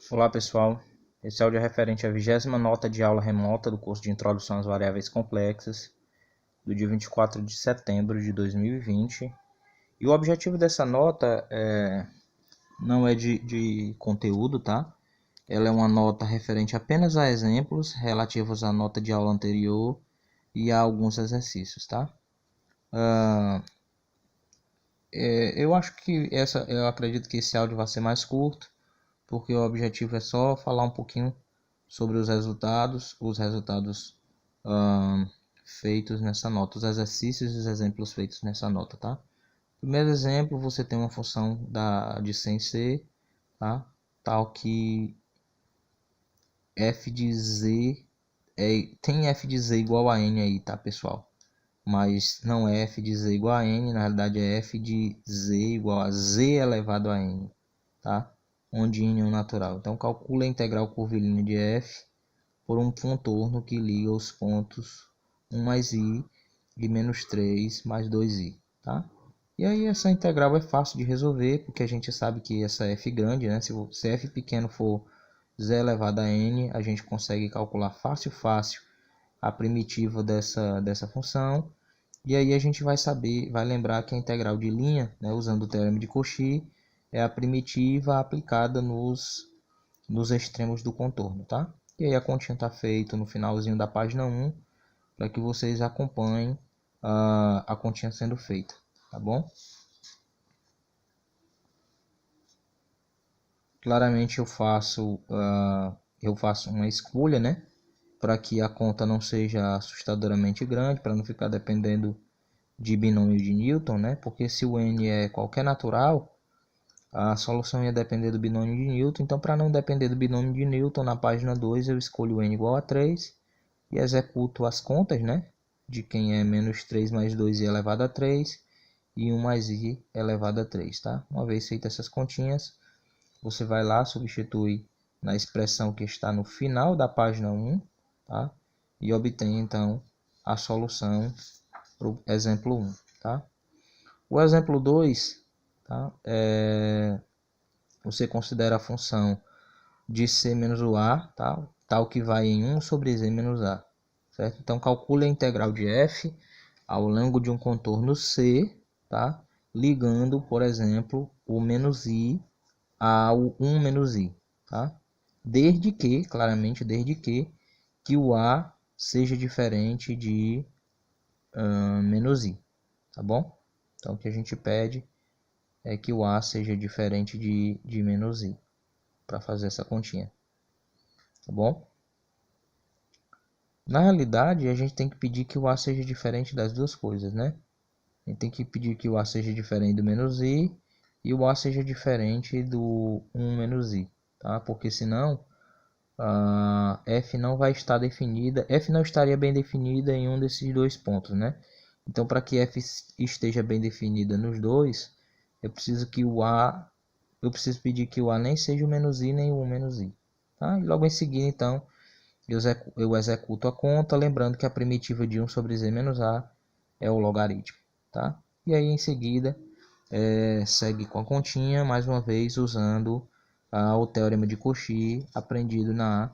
Olá pessoal, esse áudio é referente à 20ª nota de aula remota do curso de Introdução às Variáveis Complexas, do dia 24 de setembro de 2020. E o objetivo dessa nota não é de conteúdo, tá? Ela é uma nota referente apenas a exemplos relativos à nota de aula anterior e a alguns exercícios, tá? Eu acredito que esse áudio vai ser mais curto, porque o objetivo é só falar um pouquinho sobre os resultados feitos nessa nota, os exercícios e os exemplos feitos nessa nota, tá? Primeiro exemplo, você tem uma função de sem ser, tá? Tal que f de z tem f de z igual a n aí, tá, pessoal? Mas não é f de z igual a n, na realidade é f de z igual a z elevado a n, tá? Onde n é um natural. Então calcula a integral curvilínea de f por um contorno que liga os pontos 1 mais i e menos 3 mais 2i, tá? E aí essa integral é fácil de resolver, porque a gente sabe que essa f grande, né? Se f pequeno for z elevado a n, a gente consegue calcular fácil a primitiva dessa função. E aí a gente vai lembrar que a integral de linha, né, usando o teorema de Cauchy, é a primitiva aplicada nos extremos do contorno, tá? E aí a continha está feita no finalzinho da página 1, para que vocês acompanhem a continha sendo feita, tá bom? Claramente eu faço uma escolha, né? Para que a conta não seja assustadoramente grande, para não ficar dependendo de binômio de Newton, né? Porque se o n é qualquer natural, a solução ia depender do binômio de Newton. Então, para não depender do binômio de Newton, na página 2 eu escolho n igual a 3 e executo as contas, né? De quem é menos 3 mais 2i elevado a 3 e 1 mais i elevado a 3, tá? Uma vez feitas essas continhas, você vai lá, substitui na expressão que está no final da página 1, tá? E obtém, então, a solução para o exemplo 1, tá? O exemplo 2, tá? Você considera a função de c menos o a, tá? Tal que vai em 1 sobre z menos a, certo? Então, calcule a integral de f ao longo de um contorno C, tá? Ligando, por exemplo, o menos i ao 1 menos i, tá? Claramente, desde que o a seja diferente de menos i, tá bom? Então, o que a gente pede é que o a seja diferente de menos i, para fazer essa continha, tá bom? Na realidade, a gente tem que pedir que o a seja diferente das duas coisas, né? A gente tem que pedir que o a seja diferente do menos i e o a seja diferente do 1 menos i, tá? Porque senão f não vai estar definida, f não estaria bem definida em um desses dois pontos, né? Então, para que f esteja bem definida nos dois, eu preciso pedir que o a nem seja o menos i nem o 1 menos i, tá? E logo em seguida, então, eu executo a conta, lembrando que a primitiva de 1 sobre z menos a é o logaritmo, tá? E aí em seguida segue com a continha, mais uma vez usando o teorema de Cauchy aprendido na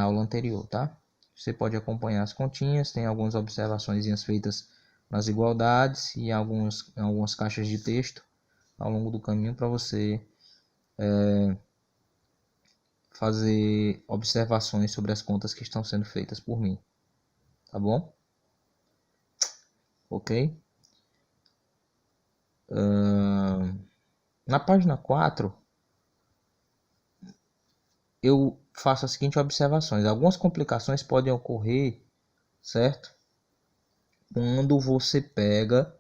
aula anterior, tá? Você pode acompanhar as continhas, tem algumas observações feitas nas igualdades e algumas caixas de texto ao longo do caminho para você fazer observações sobre as contas que estão sendo feitas por mim, tá bom? Ok? Na página 4, eu faço as seguintes observações. Algumas complicações podem ocorrer, certo? Quando você pega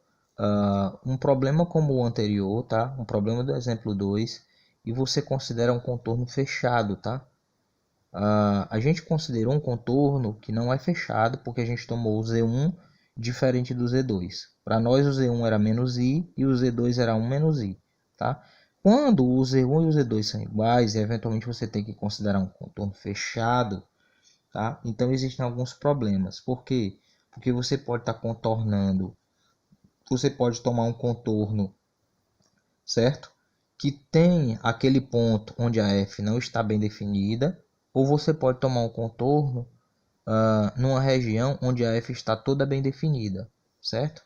um problema como o anterior, tá? Um problema do exemplo 2, e você considera um contorno fechado, tá? A gente considerou um contorno que não é fechado, porque a gente tomou o Z1 diferente do Z2. Para nós o Z1 era menos I e o Z2 era 1 menos I, tá? Quando o Z1 e o Z2 são iguais, e eventualmente você tem que considerar um contorno fechado, tá? Então existem alguns problemas. Por quê? Porque você pode estar contornando, você pode tomar um contorno, certo? que tem aquele ponto onde a f não está bem definida, ou você pode tomar um contorno numa região onde a f está toda bem definida, certo?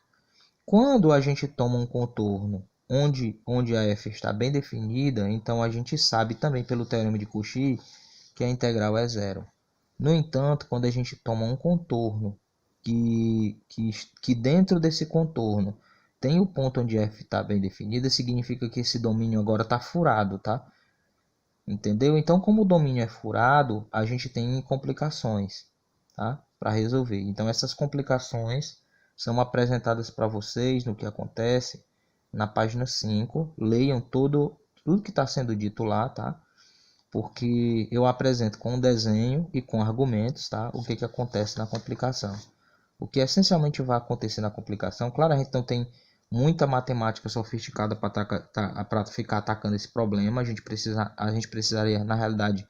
Quando a gente toma um contorno onde a f está bem definida, então a gente sabe também pelo teorema de Cauchy que a integral é zero. No entanto, quando a gente toma um contorno que dentro desse contorno tem o ponto onde f está bem definida, significa que esse domínio agora está furado, tá? Entendeu? Então, como o domínio é furado, a gente tem complicações, tá? Para resolver. Então, essas complicações são apresentadas para vocês no que acontece na página 5. Leiam tudo que está sendo dito lá, tá? Porque eu apresento com um desenho e com argumentos, tá? O que acontece na complicação. O que essencialmente vai acontecer na complicação, claro, a gente não tem muita matemática sofisticada para ficar atacando esse problema. A gente precisaria, na realidade,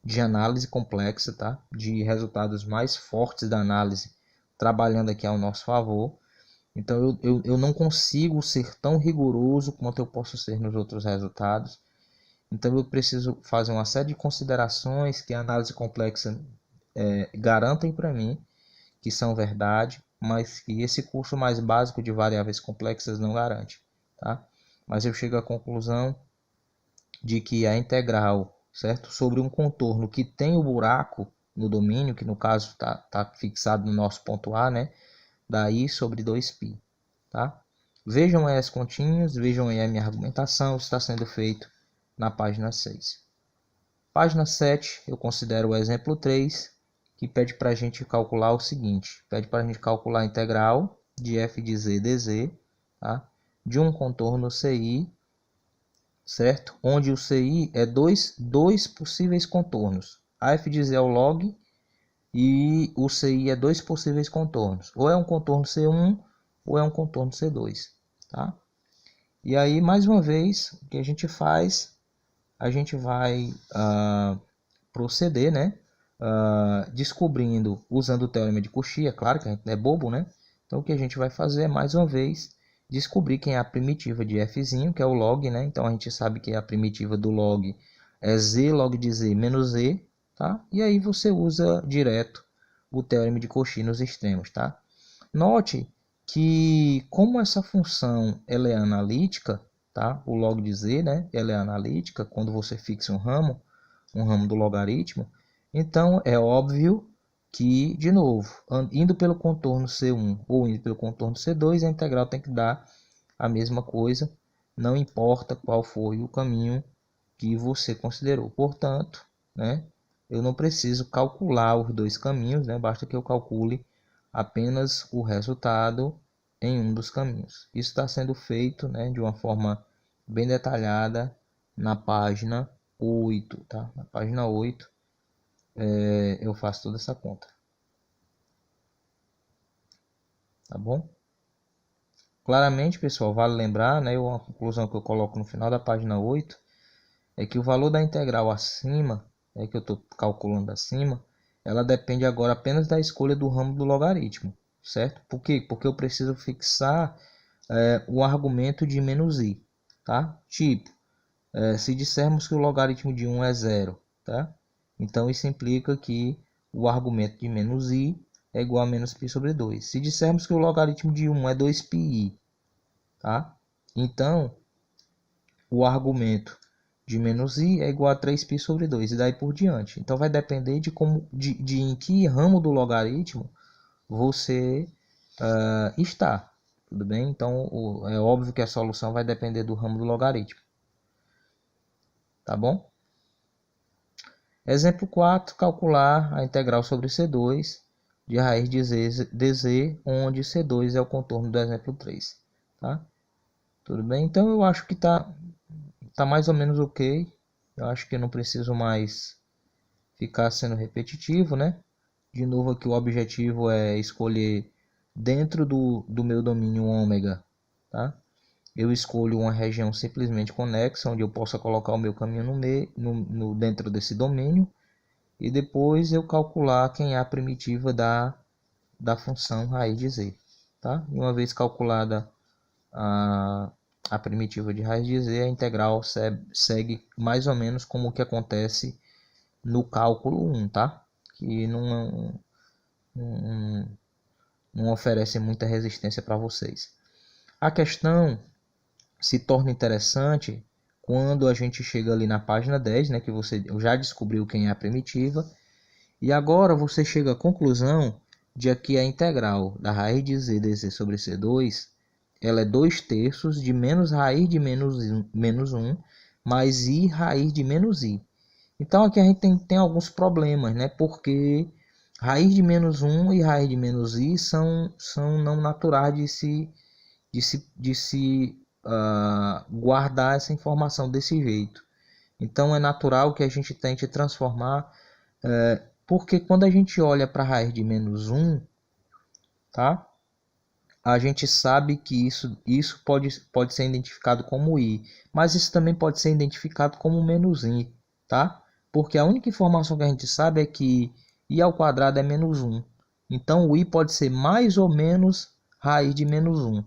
de análise complexa, tá? De resultados mais fortes da análise, trabalhando aqui ao nosso favor. Então, eu não consigo ser tão rigoroso quanto eu posso ser nos outros resultados. Então, eu preciso fazer uma série de considerações que a análise complexa garantem para mim, que são verdade, mas que esse curso mais básico de variáveis complexas não garante, tá? Mas eu chego à conclusão de que a integral, certo, sobre um contorno que tem o buraco no domínio, que no caso está fixado no nosso ponto A, né? Daí sobre 2π, tá? Vejam aí as continhas, vejam aí a minha argumentação, está sendo feito na página 6. Página 7, eu considero o exemplo 3, que pede para a gente calcular o seguinte. Pede para a gente calcular a integral de f de z dz, tá? De um contorno CI, certo? Onde o CI é dois possíveis contornos. A f de z é o log e o CI é dois possíveis contornos. Ou é um contorno C1 ou é um contorno C2, tá? E aí, mais uma vez, o que a gente faz, a gente vai proceder, né? Descobrindo, usando o teorema de Cauchy, é claro que a gente não é bobo, né? Então, o que a gente vai fazer é, mais uma vez, descobrir quem é a primitiva de f, que é o log, né? Então, a gente sabe que a primitiva do log é z log de z menos z, tá? E aí você usa direto o teorema de Cauchy nos extremos, tá? Note que, como essa função ela é analítica, tá? O log de z, né? Ela é analítica quando você fixa um ramo do logaritmo. Então, é óbvio que, de novo, indo pelo contorno C1 ou indo pelo contorno C2, a integral tem que dar a mesma coisa, não importa qual foi o caminho que você considerou. Portanto, né, eu não preciso calcular os dois caminhos, né, basta que eu calcule apenas o resultado em um dos caminhos. Isso está sendo feito, né, de uma forma bem detalhada na página 8, tá? Na página 8 eu faço toda essa conta. Tá bom? Claramente, pessoal, vale lembrar, né, uma conclusão que eu coloco no final da página 8 é que o valor da integral acima, que eu estou calculando acima, ela depende agora apenas da escolha do ramo do logaritmo, certo? Por quê? Porque eu preciso fixar o argumento de menos i, tá? Tipo, se dissermos que o logaritmo de 1 é zero, tá? Então isso implica que o argumento de menos i é igual a menos π sobre 2. Se dissermos que o logaritmo de 1 é 2πi, tá? Então o argumento de menos i é igual a 3π sobre 2 e daí por diante. Então vai depender de em que ramo do logaritmo você está. Tudo bem? Então é óbvio que a solução vai depender do ramo do logaritmo. Tá bom? Exemplo 4, calcular a integral sobre C2 de raiz de z dz, onde C2 é o contorno do exemplo 3. Tá? Tudo bem? Então eu acho que tá mais ou menos ok. Eu acho que eu não preciso mais ficar sendo repetitivo, né? De novo aqui o objetivo é escolher dentro do meu domínio ômega, tá? Eu escolho uma região simplesmente conexa, onde eu possa colocar o meu caminho dentro desse domínio. E depois eu calcular quem é a primitiva da função raiz de z. Tá? E uma vez calculada a primitiva de raiz de z, a integral segue mais ou menos como o que acontece no cálculo 1, tá? Que não oferece muita resistência para vocês. A questão se torna interessante quando a gente chega ali na página 10, né, que você já descobriu quem é a primitiva, e agora você chega à conclusão de que a integral da raiz de z dz sobre c2 ela é 2/3 de menos raiz de menos 1 mais i raiz de menos i. Então aqui a gente tem alguns problemas, né? Porque raiz de menos 1 e raiz de menos i são não naturais de se guardar essa informação desse jeito. Então é natural que a gente tente transformar, porque quando a gente olha para a raiz de menos 1, tá? A gente sabe que isso pode ser identificado como i, mas isso também pode ser identificado como menos i, tá? Porque a única informação que a gente sabe é que i ao quadrado é menos 1. Então o i pode ser mais ou menos raiz de menos 1,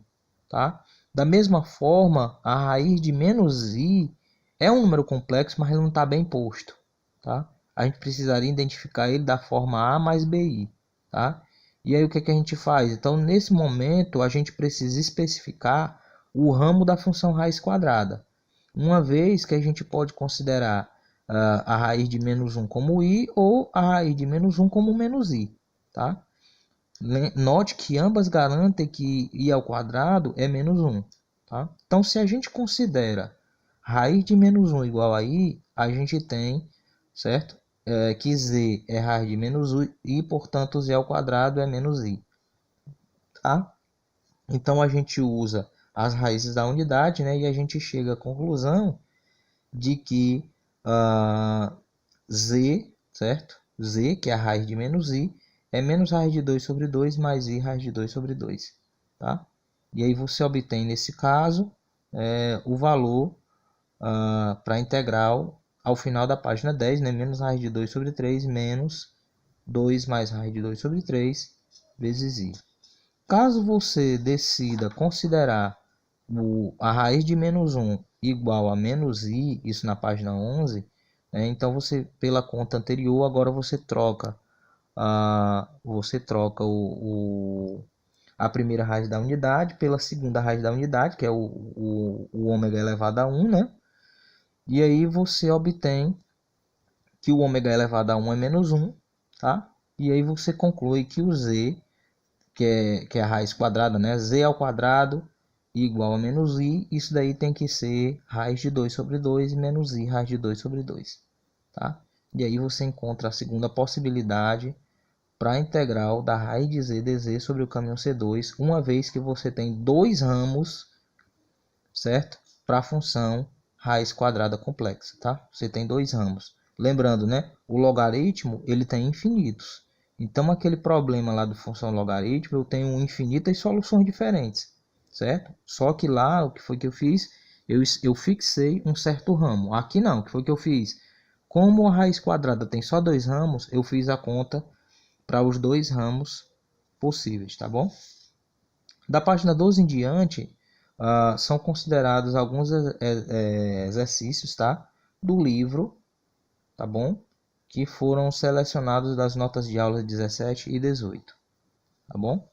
tá? Da mesma forma, a raiz de menos i é um número complexo, mas ele não está bem posto, tá? A gente precisaria identificar ele da forma a mais bi, tá? E aí o que a gente faz? Então, nesse momento, a gente precisa especificar o ramo da função raiz quadrada. Uma vez que a gente pode considerar a raiz de menos 1 como i ou a raiz de menos 1 como menos i, tá? Note que ambas garantem que i ao quadrado é menos 1. Tá? Então, se a gente considera raiz de menos 1 igual a i, a gente tem, certo? Que z é raiz de menos i, portanto, z ao quadrado é menos i. Tá? Então, a gente usa as raízes da unidade, né? E a gente chega à conclusão de que z, certo? Z, que é a raiz de menos i, é menos raiz de 2 sobre 2 mais i raiz de 2 sobre 2. Tá? E aí você obtém, nesse caso, o valor para a integral ao final da página 10, né? Menos raiz de 2 sobre 3 menos 2 mais raiz de 2 sobre 3 vezes i. Caso você decida considerar a raiz de menos 1 igual a menos i, isso na página 11, né? Então você, pela conta anterior, agora você troca a primeira raiz da unidade pela segunda raiz da unidade, que é o ômega elevado a 1, né? E aí você obtém que o ômega elevado a 1 é menos 1, tá? E aí você conclui que o z, que é a raiz quadrada, né? Z ao quadrado igual a menos i, isso daí tem que ser raiz de 2 sobre 2 menos i raiz de 2 sobre 2, tá? E aí você encontra a segunda possibilidade para a integral da raiz de z dz sobre o caminho C2, uma vez que você tem dois ramos, certo? Para a função raiz quadrada complexa, tá? Você tem dois ramos. Lembrando, né? O logaritmo, ele tem infinitos. Então, aquele problema lá da função logaritmo, eu tenho infinitas soluções diferentes, certo? Só que lá, o que foi que eu fiz? Eu fixei um certo ramo. Aqui não, o que foi que eu fiz? Como a raiz quadrada tem só dois ramos, eu fiz a conta para os dois ramos possíveis, tá bom? Da página 12 em diante, são considerados alguns exercícios, tá? Do livro, tá bom? Que foram selecionados das notas de aula 17 e 18, tá bom?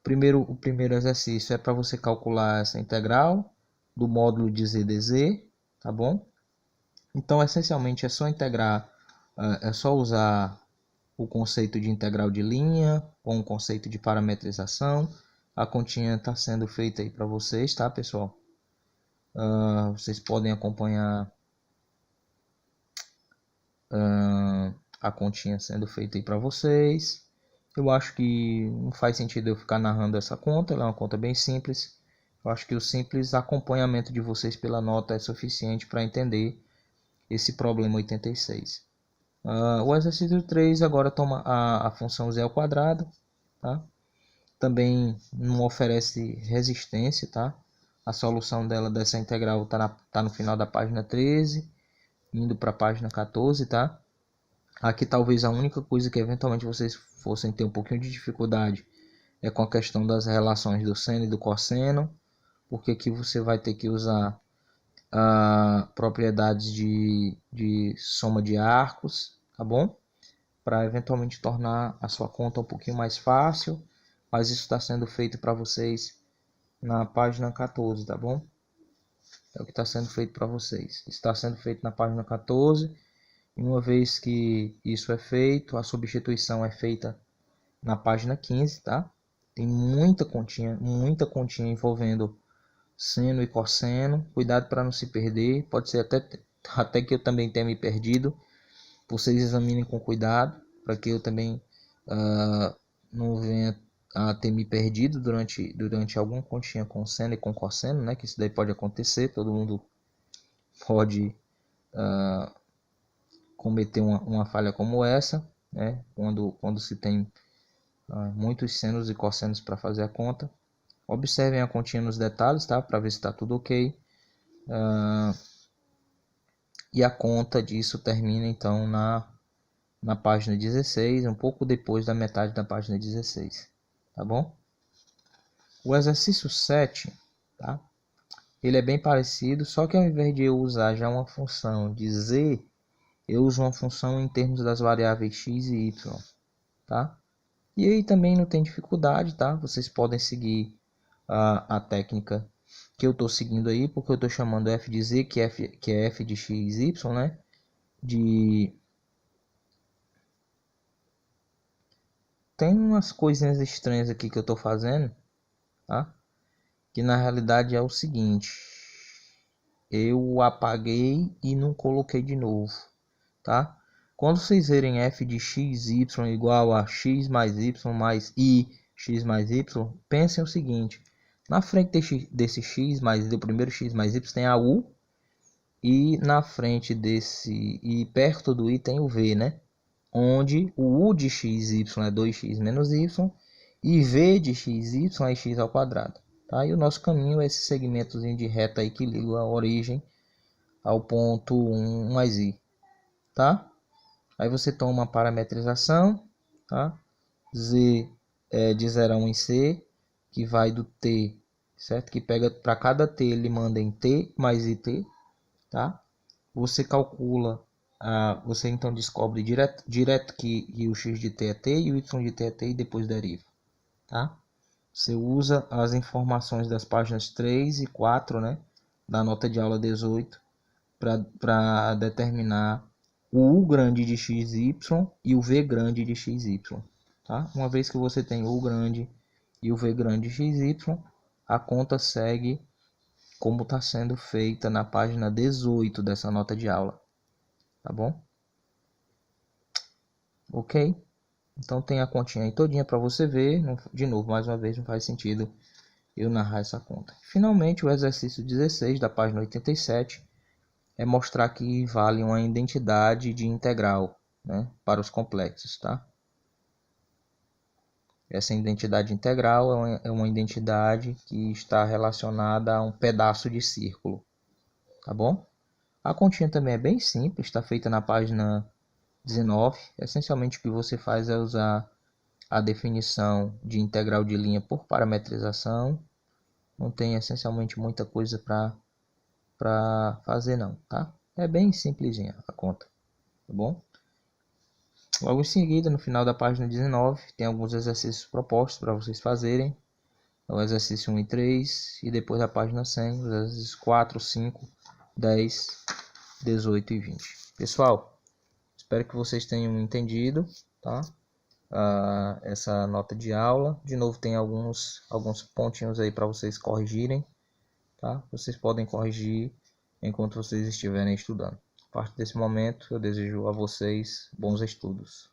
O primeiro exercício é para você calcular essa integral do módulo de z dz, tá bom? Então, essencialmente, é só integrar, é só usar o conceito de integral de linha com o conceito de parametrização. A continha está sendo feita aí para vocês, tá, pessoal? Vocês podem acompanhar a continha sendo feita aí para vocês. Eu acho que não faz sentido eu ficar narrando essa conta, ela é uma conta bem simples. Eu acho que o simples acompanhamento de vocês pela nota é suficiente para entender esse problema 86. O exercício 3 agora toma a função z ao quadrado, tá? Também não oferece resistência, tá? A solução dessa integral tá no final da página 13, indo para a página 14, tá? Aqui talvez a única coisa que eventualmente vocês fossem ter um pouquinho de dificuldade é com a questão das relações do seno e do cosseno, porque aqui você vai ter que usar propriedades de soma de arcos, tá bom? Para eventualmente tornar a sua conta um pouquinho mais fácil, mas isso está sendo feito para vocês na página 14, tá bom? É o que está sendo feito para vocês. Está sendo feito na página 14, e uma vez que isso é feito, a substituição é feita na página 15, tá? Tem muita continha envolvendo seno e cosseno. Cuidado para não se perder. Pode ser até que eu também tenha me perdido. Vocês examinem com cuidado, para que eu também não venha a ter me perdido durante alguma continha com seno e com cosseno, né? Que isso daí pode acontecer. Todo mundo pode cometer uma falha como essa, né? Quando se tem muitos senos e cossenos para fazer a conta. Observem a continha nos detalhes, tá? Para ver se está tudo ok. E a conta disso termina então na página 16, um pouco depois da metade da página 16, tá bom? O exercício 7, tá? Ele é bem parecido, só que ao invés de eu usar já uma função de z, eu uso uma função em termos das variáveis x e y, tá? E aí também não tem dificuldade, tá? Vocês podem seguir a técnica que eu estou seguindo aí, porque eu estou chamando f de z, que é f de x e y, né? Tem umas coisinhas estranhas aqui que eu estou fazendo, tá? Que na realidade é o seguinte: eu apaguei e não coloquei de novo, tá? Quando vocês verem f de x, y igual a x mais y mais i, x mais y, pensem o seguinte: na frente desse x mais do primeiro x mais y tem a u, e na frente desse e perto do i tem o v, né? Onde o u de x, y é 2x menos y e v de x, y é x ao quadrado. Tá? E o nosso caminho é esse segmentozinho de reta aí que liga a origem ao ponto 1 mais i. Tá? Aí você toma uma parametrização, tá? Z é de 0 a 1 em C, que vai do T, certo? Que pega para cada T, ele manda em T mais IT, tá? Você calcula, você então descobre direto que o x de t é t e o y de t é t e depois deriva, tá? Você usa as informações das páginas 3 e 4, né, da nota de aula 18 para determinar o U grande de XY e o V grande de XY, tá? Uma vez que você tem o U grande e o V grande de XY, a conta segue como está sendo feita na página 18 dessa nota de aula, tá bom? Ok? Então tem a continha aí todinha para você ver. De novo, mais uma vez, não faz sentido eu narrar essa conta. Finalmente, o exercício 16 da página 87 é mostrar que vale uma identidade de integral, né, para os complexos, tá? Essa identidade integral é uma identidade que está relacionada a um pedaço de círculo, tá bom? A continha também é bem simples, está feita na página 19. Essencialmente o que você faz é usar a definição de integral de linha por parametrização. Não tem essencialmente muita coisa para fazer não, tá? É bem simplesinha a conta, tá bom? Logo em seguida, no final da página 19, tem alguns exercícios propostos para vocês fazerem. O exercício 1 e 3, e depois da página 100, os exercícios 4, 5, 10, 18 e 20. Pessoal, espero que vocês tenham entendido, tá? Essa nota de aula. De novo, tem alguns pontinhos aí para vocês corrigirem, tá? Vocês podem corrigir enquanto vocês estiverem estudando. A partir desse momento, eu desejo a vocês bons estudos.